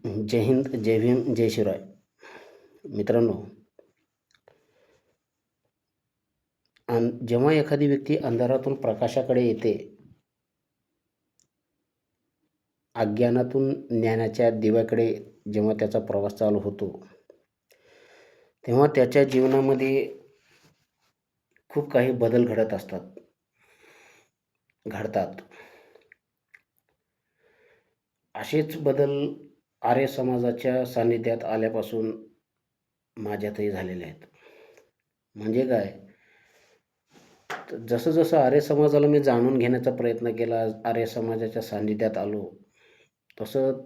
जय हिंद, जय भीम, जय शिवराय. मित्रांनो, जेव्हा एखादी व्यक्ती अंधारातून प्रकाशाकडे येते, अज्ञानातून ज्ञानाच्या दिव्याकडे जेव्हा त्याचा प्रवास चालू होतो, तेव्हा त्याच्या जीवनामध्ये खूप काही बदल घडतात. असेच बदल आर्य समाजाच्या सान्निध्यात आल्यापासून माझ्यातही झालेले आहेत. म्हणजे काय? जसं आर्य समाजाला मी जाणून घेण्याचा प्रयत्न केला, आर्य समाजाच्या सान्निध्यात आलो, तसं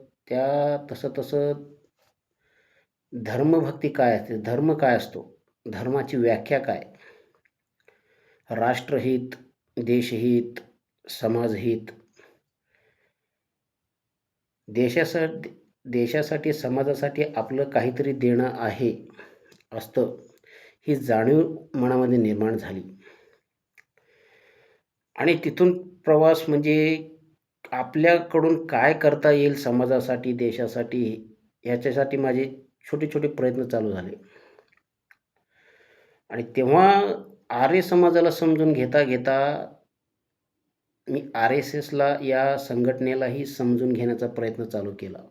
धर्मभक्ती काय असते, धर्म काय असतो, धर्माची व्याख्या काय, राष्ट्रहित, देशहित, समाजहित, देशासाठी समाजासाठी आपलं काहीतरी देणं असतं, ही जाणीव मनामध्ये निर्माण झाली. आणि तिथून प्रवास म्हणजे आपल्याकडून काय करता येईल समाजासाठी, देशासाठी, याच्यासाठी माझे छोटे छोटे प्रयत्न चालू झाले. आणि तेव्हा आर्य समाजाला समजून घेता घेता मी RSSला, या संघटनेलाही समजून घेण्याचा प्रयत्न चालू केला.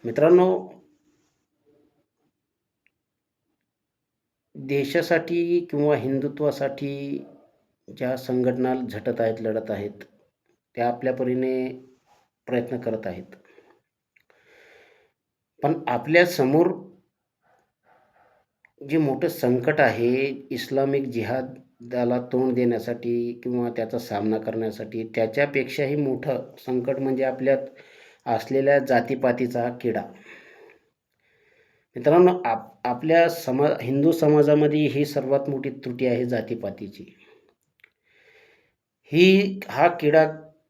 मित्रांनो, देशासाठी किंवा हिंदुत्वासाठी ज्या संघटना झटत आहेत, लढत आहेत, त्या आपल्या परीने प्रयत्न करत आहेत. पण आपल्या समोर जे मोठं संकट आहे, इस्लामिक जिहादाला तोंड देण्यासाठी किंवा त्याचा सामना करण्यासाठी, त्याच्यापेक्षाही मोठं संकट म्हणजे आपल्यात असलेल्या जातीपातीचा किडा. मित्रांनो, आपल्या हिंदू समाजामध्ये ही सर्वात मोठी त्रुटी आहे, जातीपातीची. हा किडा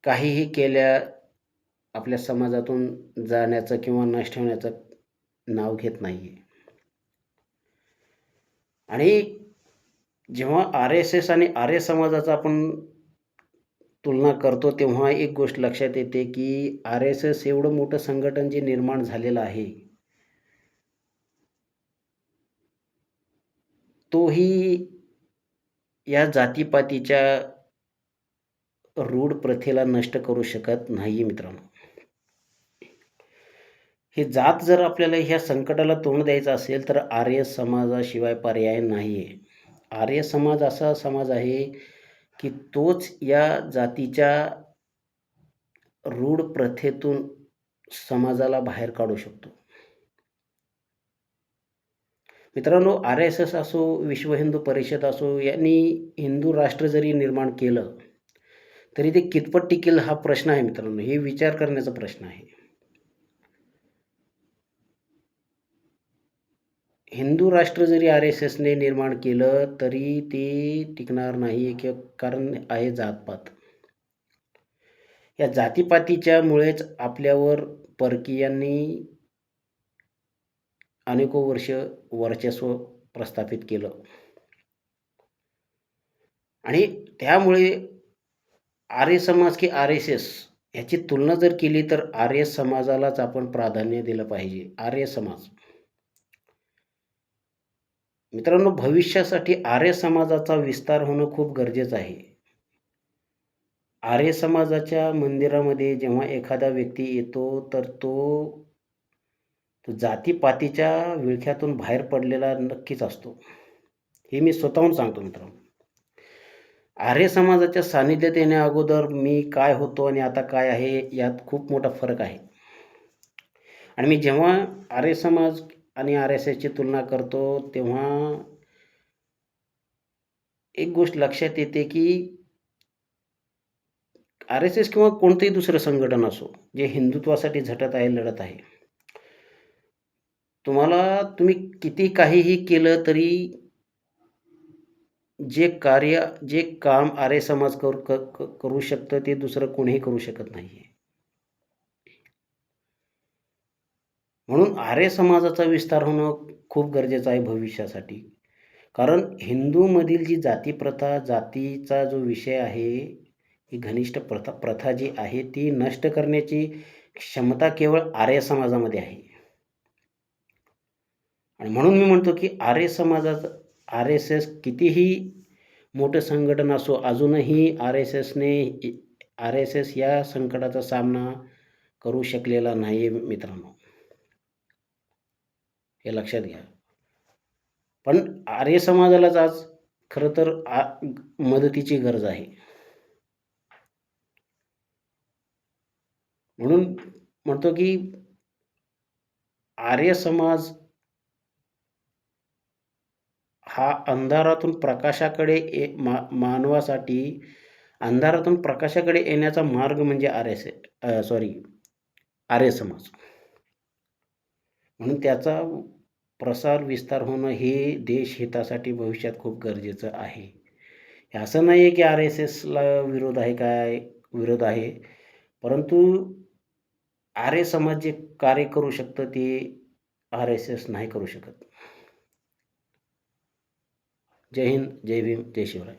काहीही केल्या आपल्या समाजातून जाण्याचं किंवा नष्ट होण्याचं नाव घेत नाही. आणि जेव्हा RSS आणि आर्य समाजाचा आपण तुलना करतो, तेव्हा एक गोष्ट लक्षात येते की RSS एवढं मोठं संघटन जे निर्माण झालेलं आहे, तोही या जातीपातीच्या रूढ प्रथेला नष्ट करू शकत नाही. मित्रांनो, हे जात जर आपल्याला ह्या संकटाला तोंड द्यायचं असेल तर आर्य समाजाशिवाय पर्याय नाही आहे. आर्य समाज असा समाज आहे की तोच या जातीच्या रूढ प्रथेतून समाजाला बाहेर काढू शकतो. मित्रांनो, RSS असो, विश्व हिंदू परिषद असो, यांनी हिंदू राष्ट्र जरी निर्माण केलं तरी ते कितपत टिकेल हा प्रश्न आहे. मित्रांनो, हे विचार करण्याचा प्रश्न आहे. हिंदू राष्ट्र जरी RSSने निर्माण केलं तरी ते टिकणार नाही, कारण आहे जातपात. या जातीपातीच्या मुळेच आपल्यावर परकीयांनी अनेको वर्ष वर्चस्व प्रस्थापित केलं. आणि त्यामुळे आर्य समाज की RSS याची तुलना जर केली तर आर्य समाजालाच आपण प्राधान्य दिलं पाहिजे. आर्य समाज. मित्रांनो, भविष्यासाठी आर्य समाजाचा विस्तार होणं खूप गरजेचं आहे. आर्य समाजाच्या मंदिरामध्ये जेव्हा एखादा व्यक्ती येतो तर तो जातीपातीच्या विळख्यातून बाहेर पडलेला नक्कीच असतो. हे मी स्वतःहून सांगतो. मित्रांनो, आर्य समाजाच्या सानिध्यात येण्या अगोदर मी काय होतो आणि आता काय आहे, यात खूप मोठा फरक आहे. आणि मी जेव्हा आर्य समाज आणि RSSची तुलना करतो तेव्हा एक गोष्ट लक्षात येते की RSS किंवा कोणतंही दुसरं संघटन असो, जे हिंदुत्वासाठी झटत आहे, लढत आहे, तुम्ही किती काहीही केलं तरी जे काम आर्य समाज करू शकतं ते दुसरं कोणीही करू शकत नाही. म्हणून आर्य समाजाचा विस्तार होणं खूप गरजेचं आहे भविष्यासाठी. कारण हिंदूमधील जी जातीप्रथा, जातीचा जो विषय आहे, ही घनिष्ठ प्रथा जी आहे ती नष्ट करण्याची क्षमता केवळ आर्य समाजामध्ये आहे. आणि म्हणून मी म्हणतो की आर्य समाजाचं RSS कितीही मोठं संघटन असो, अजूनही RSS या संकटाचा सामना करू शकलेला नाही आहे मित्रांनो. हे लक्षात घ्या. पण आर्य समाजालाच आज खरं तर मदतीची गरज आहे. म्हणून म्हणतो की आर्य समाज हा अंधारातून प्रकाशाकडे मानवासाठी अंधारातून प्रकाशाकडे येण्याचा मार्ग म्हणजे आर्य समाज. म्हणून त्याचा प्रसार विस्तार होणं हे देशहितासाठी भविष्यात खूप गरजेचं आहे. हे असं नाही आहे की RSSला विरोध आहे. परंतु आर्य समाज जे कार्य करू शकतं ते RSS नाही करू शकत. जय हिंद, जय भीम, जय शिवराय.